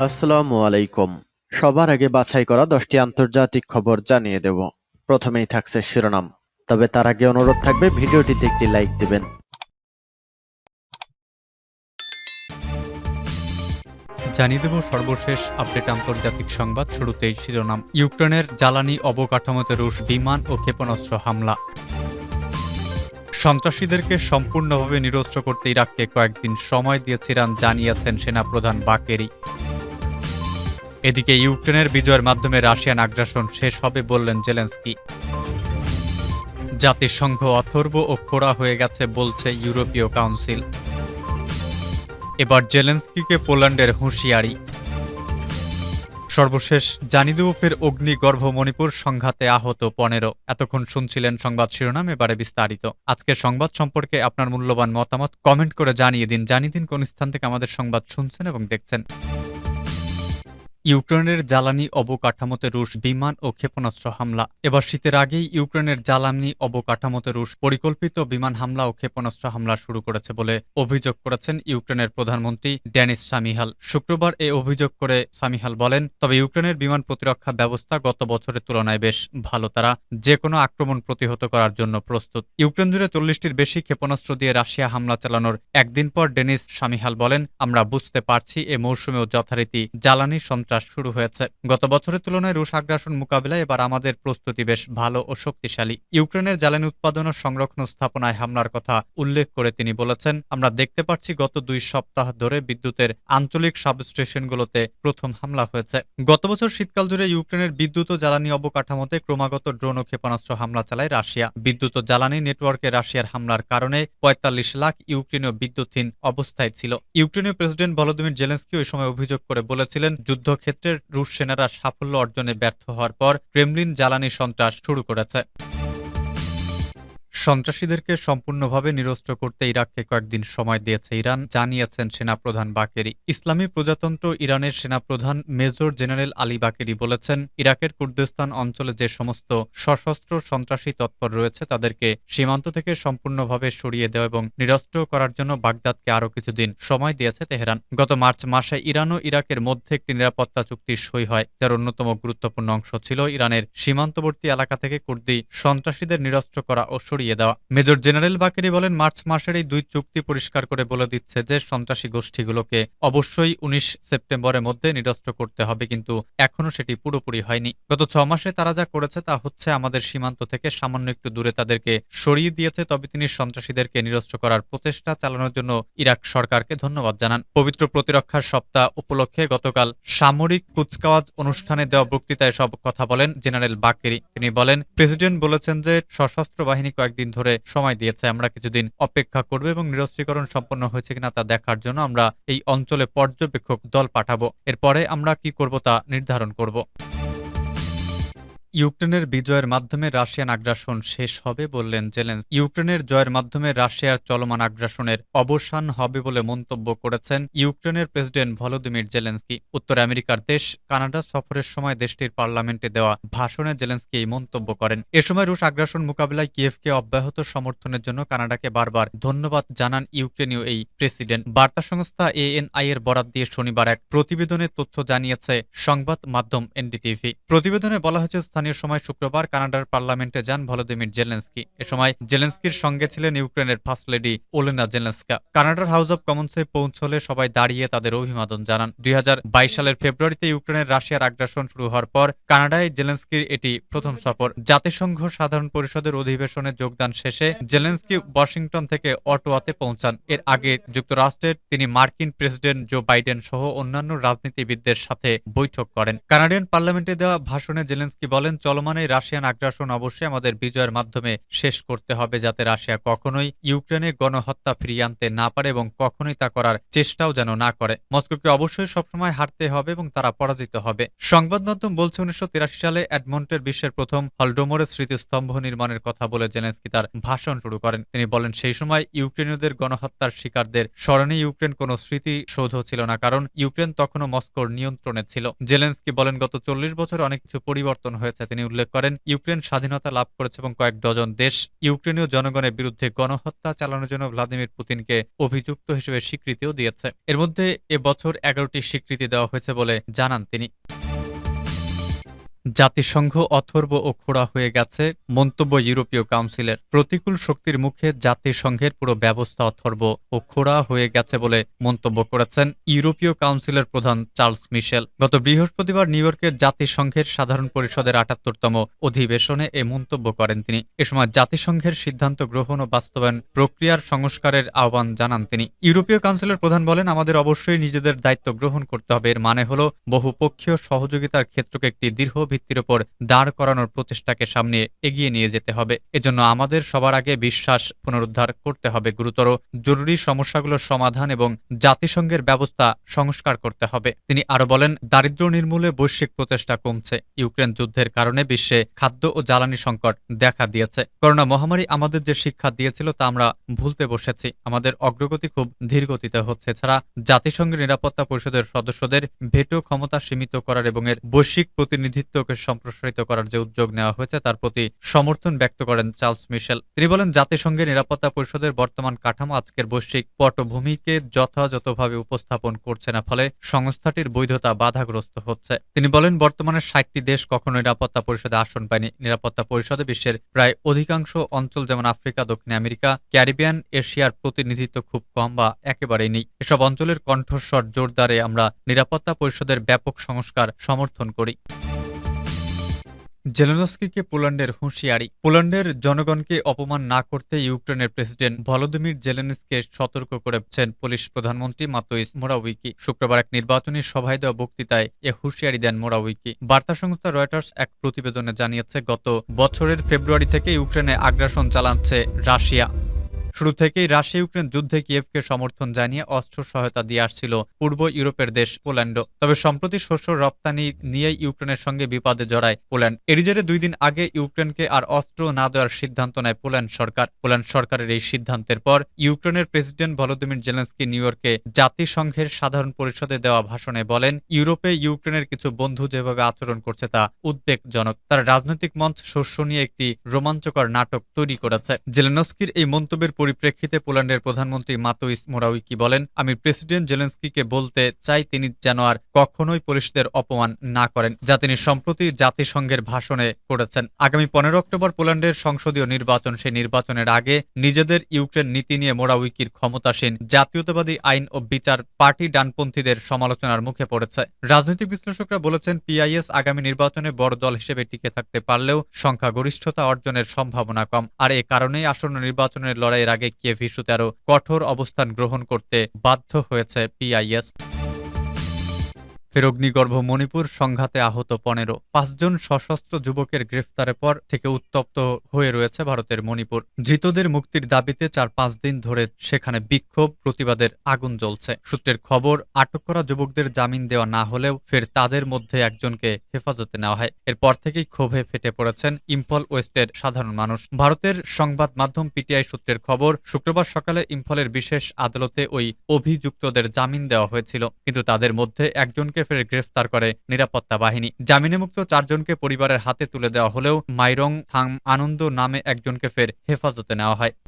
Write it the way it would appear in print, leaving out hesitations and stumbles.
আসসালামু আলাইকুম। সবার আগে বাছাই করা 10টি আন্তর্জাতিক খবর জানিয়ে দেব। প্রথমেই থাকছে শিরোনাম। তবে তার আগে অনুরোধ থাকবে ভিডিওটিতে একটি লাইক দিবেন। জানিয়ে দেব সর্বশেষ আপডেট আন্তর্জাতিক সংবাদ। শুরুতেই শিরোনাম। ইউক্রেনের জ্বালানি অবকাঠামোতে রুশ বিমান ও ক্ষেপণাস্ত্র হামলা। সন্ত্রাসীদেরকে সম্পূর্ণভাবে নিরস্ত্র করতে ইরাককে কয়েকদিন সময় দিয়েছে ইরান, জানিয়েছেন সেনাপ্রধান বাকেরি। এদিকে ইউক্রেনের বিজয়ের মাধ্যমে রাশিয়ান আগ্রাসন শেষ হবে বললেন জেলেনস্কি। জাতিসংঘ অথর্ব ও খোঁড়া হয়ে গেছে বলছে ইউরোপীয় কাউন্সিল। এবার জেলেনস্কিকে পোল্যান্ডের হুঁশিয়ারি। সর্বশেষ জানিয়ে দেব ফের অগ্নিগর্ভ মণিপুর, সংঘাতে আহত 15। এতক্ষণ শুনছিলেন সংবাদ শিরোনাম, এবারে বিস্তারিত। আজকের সংবাদ সম্পর্কে আপনার মূল্যবান মতামত কমেন্ট করে জানিয়ে দিন কোন স্থান থেকে আমাদের সংবাদ শুনছেন এবং দেখছেন। ইউক্রেনের জ্বালানি অবকাঠামোতে রুশ বিমান ও ক্ষেপণাস্ত্র হামলা। এবার শীতের আগেই ইউক্রেনের জ্বালানি অবকাঠামোতে রুশ পরিকল্পিত বিমান হামলা ও ক্ষেপণাস্ত্র হামলা শুরু করেছে বলে অভিযোগ করেছেন ইউক্রেনের প্রধানমন্ত্রী ডেনিস শামিহাল। শুক্রবার এ অভিযোগ করে শামিহাল বলেন, তবে ইউক্রেনের বিমান প্রতিরক্ষা ব্যবস্থা গত বছরের তুলনায় বেশ ভালো, তারা যে কোনো আক্রমণ প্রতিহত করার জন্য প্রস্তুত। ইউক্রেন জুড়ে 40টির বেশি ক্ষেপণাস্ত্র দিয়ে রাশিয়া হামলা চালানোর একদিন পর ডেনিস শামিহাল বলেন, আমরা বুঝতে পারছি এ মৌসুমেও যথারীতি জ্বালানি সন্ত্রাস শুরু হয়েছে। গত বছরের তুলনায় রুশ আগ্রাসন মোকাবিলায় এবার আমাদের প্রস্তুতি বেশ ভালো ও শক্তিশালী। ইউক্রেনের জ্বালানি উৎপাদন ও সংরক্ষণ স্থাপনায় হামলার কথা উল্লেখ করে তিনি বলেছেন, আমরা দেখতে পাচ্ছি গত 2 সপ্তাহ ধরে বিদ্যুতের আঞ্চলিক সাবস্টেশনগুলোতে প্রথম হামলা হয়েছে। গত বছর শীতকাল জুড়ে ইউক্রেনের বিদ্যুৎ ও জ্বালানি অবকাঠামোতে ক্রমাগত ড্রোন ও ক্ষেপণাস্ত্র হামলা চালায় রাশিয়া। বিদ্যুৎ ও জ্বালানি নেটওয়ার্কে রাশিয়ার হামলার কারণে 45 লাখ ইউক্রেনীয় বিদ্যুৎহীন অবস্থায় ছিল। ইউক্রেনীয় প্রেসিডেন্ট ভলোদিমির জেলেনস্কি ওই সময় অভিযোগ করে বলেছিলেন, যুদ্ধক্ষেত্রে রুশ সেনারা সাফল্য অর্জনে ব্যর্থ হওয়ার পর ক্রেমলিন জ্বালানি সন্ত্রাস শুরু করেছে। সন্ত্রাসীদেরকে সম্পূর্ণভাবে নিরস্ত্র করতে ইরাককে কয়েকদিন সময় দিয়েছে ইরান, জানিয়েছেন সেনাপ্রধান বাকেরি। ইসলামী প্রজাতন্ত্র ইরানের সেনাপ্রধান মেজর জেনারেল আলী বাকেরি বলেছেন, ইরাকের কুর্দিস্তান অঞ্চলে যে সমস্ত সশস্ত্র সন্ত্রাসী তৎপর রয়েছে তাদেরকে সীমান্ত থেকে সম্পূর্ণভাবে সরিয়ে দেওয়া এবং নিরস্ত্র করার জন্য বাগদাদকে আরও কিছুদিন সময় দিয়েছে তেহরান। গত মার্চ মাসে ইরান ও ইরাকের মধ্যে একটি নিরাপত্তা চুক্তি সই হয়, যার অন্যতম গুরুত্বপূর্ণ অংশ ছিল ইরানের সীমান্তবর্তী এলাকা থেকে কুর্দি সন্ত্রাসীদের নিরস্ত্র করা ও সরিয়ে দেওয়া। মেজর জেনারেল বাকেরি বলেন, মার্চ মাসের এই 2 চুক্তি পরিষ্কার করে বলে দিচ্ছে যে সন্ত্রাসী গোষ্ঠীগুলোকে অবশ্যই 19 সেপ্টেম্বরের মধ্যে নিরস্ত্র করতে হবে, কিন্তু এখনো সেটি পুরোপুরি হয়নি। গত 6 মাসে তারা যা করেছে তা হচ্ছে আমাদের সীমান্ত থেকে সামান্য একটু দূরে তাদেরকে সরিয়ে দিয়েছে। তবে তিনি সন্ত্রাসীদেরকে নিরস্ত্র করার প্রচেষ্টা চালানোর জন্য ইরাক সরকারকে ধন্যবাদ জানান। পবিত্র প্রতিরক্ষার সপ্তাহ উপলক্ষে গতকাল সামরিক কুচকাওয়াজ অনুষ্ঠানে দেওয়া বক্তৃতায় সব কথা বলেন জেনারেল বাকেরি। তিনি বলেন, প্রেসিডেন্ট বলেছেন যে সশস্ত্র বাহিনী কয়েকদিন ধরে সময় দিয়েছে, আমরা কিছুদিন অপেক্ষা করব এবং নিরস্ত্রীকরণ সম্পন্ন হয়েছে কিনা তা দেখার জন্য আমরা এই অঞ্চলে পর্যবেক্ষক দল পাঠাবো। এরপরে আমরা কি করব তা নির্ধারণ করব। ইউক্রেনের বিজয়ের মাধ্যমে রাশিয়ান আগ্রাসন শেষ হবে বললেন জেলেনস্কি। ইউক্রেনের জয়ের মাধ্যমে রাশিয়ার চলমান আগ্রাসনের অবসান হবে বলে মন্তব্য করেছেন ইউক্রেনের প্রেসিডেন্ট ভলোদিমির জেলেনস্কি। উত্তর আমেরিকার দেশ কানাডা সফরের সময় দেশটির পার্লামেন্টে দেওয়া ভাষণে জেলেনস্কি এই মন্তব্য করেন। এ সময় রুশ আগ্রাসন মোকাবিলায় কিয়েভকে অব্যাহত সমর্থনের জন্য কানাডাকে বারবার ধন্যবাদ জানান ইউক্রেনীয় এই প্রেসিডেন্ট। বার্তা সংস্থা এএনআই এর বরাত দিয়ে শনিবার এক প্রতিবেদনে তথ্য জানিয়েছে সংবাদ মাধ্যম এনডিটিভি। প্রতিবেদনে বলা হয়েছে, স্থানীয় সময় শুক্রবার কানাডার পার্লামেন্টে যান ভলোদিমির জেলেনস্কি। এ সময় জেলেনস্কির সঙ্গে ছিলেন ইউক্রেনের ফার্স্ট লেডি ওলেনা জেলেনস্কা। কানাডার হাউস অব কমন্সে পৌঁছলে সবাই দাঁড়িয়ে তাদের অভিবাদন জানান। 2022 সালের ফেব্রুয়ারিতে ইউক্রেনের রাশিয়ার আগ্রাসন শুরু হওয়ার পর কানাডায় জেলেনস্কির এটি প্রথম সফর। জাতিসংঘ সাধারণ পরিষদের অধিবেশনে যোগদান শেষে জেলেনস্কি ওয়াশিংটন থেকে অটোয়াতে পৌঁছান। এর আগে যুক্তরাষ্ট্রের তিনি মার্কিন প্রেসিডেন্ট জো বাইডেন সহ অন্যান্য রাজনীতিবিদদের সাথে বৈঠক করেন। কানাডিয়ান পার্লামেন্টে দেওয়া ভাষণে জেলেনস্কি বলেন, চলমান এই রাশিয়ান আগ্রাসন অবশ্যই আমাদের বিজয়ের মাধ্যমে শেষ করতে হবে, যাতে রাশিয়া কখনোই ইউক্রেনে গণহত্যা ফিরিয়ে আনতে না পারে এবং কখনোই তা করার চেষ্টাও যেন না করে। মস্কোকে অবশ্যই সবসময় হারতে হবে এবং তারা পরাজিত হবে। সংবাদ মাধ্যম বলছে, 1983 সালে এডমন্টের বিশ্বের প্রথম হলডোমরের স্মৃতিস্তম্ভ নির্মাণের কথা বলে জেলেনস্কি তার ভাষণ শুরু করেন। তিনি বলেন, সেই সময় ইউক্রেনীয়দের গণহত্যার শিকারদের স্মরণে ইউক্রেন কোনো স্মৃতিসৌধ ছিল না, কারণ ইউক্রেন তখনও মস্কোর নিয়ন্ত্রণে ছিল। জেলেনস্কি বলেন, গত 40 বছর অনেক কিছু পরিবর্তন হয়েছে। করেছে। তিনি উল্লেখ করেন, ইউক্রেন স্বাধীনতা লাভ করেছে এবং কয়েক ডজন দেশ ইউক্রেনীয় জনগণের বিরুদ্ধে গণহত্যা চালানোর জন্য ভ্লাদিমির পুতিনকে অভিযুক্ত হিসেবে স্বীকৃতিও দিয়েছে। এর মধ্যে এবছর 11টি স্বীকৃতি দেওয়া হয়েছে বলে জানান তিনি। জাতিসংঘ অথর্ব ও খোঁড়া হয়ে গেছে, মন্তব্য ইউরোপীয় কাউন্সিলের। প্রতিকূল শক্তির মুখে জাতিসংঘের পুরো ব্যবস্থা অথর্ব ও খোঁড়া হয়ে গেছে বলে মন্তব্য করেছেন ইউরোপীয় কাউন্সিলের প্রধান চার্লস মিশেল। গত বৃহস্পতিবার নিউ ইয়র্কের জাতিসংঘের সাধারণ পরিষদের ৭৮তম অধিবেশনে এ মন্তব্য করেন তিনি। এ সময় জাতিসংঘের সিদ্ধান্ত গ্রহণ ও বাস্তবায়ন প্রক্রিয়ার সংস্কারের আহ্বান জানান তিনি। ইউরোপীয় কাউন্সিলের প্রধান বলেন, আমাদের অবশ্যই নিজেদের দায়িত্ব গ্রহণ করতে হবে। এর মানে হল বহুপক্ষীয় সহযোগিতার ক্ষেত্রকে একটি দীর্ঘ ভিত্তির উপর দাঁড় করানোর প্রচেষ্টাকে সামনে এগিয়ে নিয়ে যেতে হবে। এজন্য আমাদের সবার আগে বিশ্বাস পুনরুদ্ধার করতে হবে, গুরুতর জরুরি সমস্যাগুলোর সমাধান এবং জাতিসংঘের ব্যবস্থা সংস্কার করতে হবে। তিনি আরো বলেন, দারিদ্র্য নির্মূলে বৈশ্বিক প্রচেষ্টা কমছে। ইউক্রেন যুদ্ধের কারণে বিশ্বে খাদ্য ও জ্বালানি সংকট দেখা দিয়েছে। করোনা মহামারী আমাদের যে শিক্ষা দিয়েছিল তা আমরা ভুলতে বসেছি। আমাদের অগ্রগতি খুব ধীরগতিতে হচ্ছে। এছাড়া জাতিসংঘের নিরাপত্তা পরিষদের সদস্যদের ভেটো ক্ষমতা সীমিত করার এবং এর বৈশ্বিক প্রতিনিধিত্বকে সম্প্রসারিত করার যে উদ্যোগ নেওয়া হয়েছে তার প্রতি সমর্থন ব্যক্ত করেন চার্লস মিশেল। তিনি বলেন, জাতিসংঘের নিরাপত্তা পরিষদের বর্তমান কাঠামো আজকের বৈশ্বিক পটভূমিকে যথাযথভাবে উপস্থাপন করছে না, ফলে সংস্থাটির বৈধতা বাধাগ্রস্ত হচ্ছে। তিনি বলেন, বর্তমানে ৬০টি দেশ কখনো নিরাপত্তা পরিষদে আসন পায়নি। নিরাপত্তা পরিষদে বিশ্বের প্রায় অধিকাংশ অঞ্চল যেমন আফ্রিকা, দক্ষিণ আমেরিকা, ক্যারিবিয়ান, এশিয়ার প্রতিনিধিত্ব খুব কম বা একেবারেই নেই। এসব অঞ্চলের কণ্ঠস্বর জোরদারে আমরা নিরাপত্তা পরিষদের ব্যাপক সংস্কার সমর্থন করি। জেলেনস্কিকে পোল্যান্ডের হুঁশিয়ারি। পোল্যান্ডের জনগণকে অপমান না করতে ইউক্রেনের প্রেসিডেন্ট ভলোদিমির জেলেনস্কিকে সতর্ক করেছেন পুলিশ প্রধানমন্ত্রী মাতোইস মোরাউইকি। শুক্রবার এক নির্বাচনী সভায় দেওয়া বক্তৃতায় এ হুঁশিয়ারি দেন মোরাউইকি। বার্তা সংস্থা রয়টার্স এক প্রতিবেদনে জানিয়েছে, গত বছরের ফেব্রুয়ারি থেকে ইউক্রেনে আগ্রাসন চালাচ্ছে রাশিয়া। শুরু থেকেই রাশিয়া ইউক্রেন যুদ্ধে কিয়েভকে সমর্থন জানিয়ে অস্ত্র সহায়তা দিয়ে আসছিল পূর্ব ইউরোপের দেশ পোল্যান্ডও। তবে সম্প্রতি শস্য রপ্তানি নিয়ে ইউক্রেনের সঙ্গে বিবাদে জড়ায় পোল্যান্ড। এরই জেরে 2 দিন আগে ইউক্রেনকে আর অস্ত্র না দেওয়ার সিদ্ধান্ত নেয় পোল্যান্ড সরকার। পোল্যান্ড সরকারের এই সিদ্ধান্তের পর ইউক্রেনের প্রেসিডেন্ট ভলোদিমির জেলেনস্কি নিউ ইয়র্কে জাতিসংঘের সাধারণ পরিষদে দেওয়া ভাষণে বলেন, ইউরোপে ইউক্রেনের কিছু বন্ধু যেভাবে আচরণ করছে তা উদ্বেগজনক। তারা রাজনৈতিক মঞ্চ শস্য নিয়ে একটি রোমাঞ্চকর নাটক তৈরি করেছে। জেলেনস্কির এই মন্তব্যের পরিপ্রেক্ষিতে পোল্যান্ডের প্রধানমন্ত্রী মাতোইস মোরাউইকি বলেন, আমি প্রেসিডেন্ট জেলেনস্কিকে বলতে চাই তিনি যেন আর কখনোই পুলিশদের অপমান না করেন, যা তিনি সম্প্রতি জাতিসংঘের ভাষণে করেছেন। আগামী 15 অক্টোবর পোল্যান্ডের সংসদীয় নির্বাচন। সেই নির্বাচনের আগে নিজেদের ইউক্রেন নীতি নিয়ে মোরাউইকির ক্ষমতাসীন জাতীয়তাবাদী আইন ও বিচার পার্টি ডানপন্থীদের সমালোচনার মুখে পড়েছে। রাজনৈতিক বিশ্লেষকরা বলেছেন, পিআইএস আগামী নির্বাচনে বড় দল হিসেবে টিকে থাকতে পারলেও সংখ্যাগরিষ্ঠতা অর্জনের সম্ভাবনা কম। আর এ কারণেই আসন্ন নির্বাচনের লড়াইয়ের আগে কিয়েভ ইস্যুতে আরও কঠোর অবস্থান গ্রহণ করতে বাধ্য হয়েছে পিআইএস। ফের অগ্নিগর্ভ মণিপুর, সংঘাতে আহত 15। 5 জন সশস্ত্র যুবকের গ্রেফতারের পর থেকে উত্তপ্ত হয়ে রয়েছে ভারতের মণিপুর। ধৃতদের মুক্তির দাবিতে 4-5 দিন ধরে সেখানে বিক্ষোভ, প্রতিবাদের আগুন জ্বলছে। সূত্রের খবর, আটক করা যুবকদের জামিন দেওয়া না হলেও ফের তাদের মধ্যে একজনকে হেফাজতে নেওয়া হয়। এরপর থেকেই ক্ষোভে ফেটে পড়েছেন ইম্ফল ওয়েস্টের সাধারণ মানুষ। ভারতের সংবাদ মাধ্যম পিটিআই সূত্রের খবর, শুক্রবার সকালে ইম্ফলের বিশেষ আদালতে ওই অভিযুক্তদের জামিন দেওয়া হয়েছিল, কিন্তু তাদের মধ্যে একজনকে ফের গ্রেফতার করে নিরাপত্তা বাহিনী। জামিনে মুক্ত 4 জনকে পরিবারের হাতে তুলে দেওয়া হলেও মাইরং থাং আনন্দ নামে একজনকে ফের হেফাজতে নেওয়া হয়।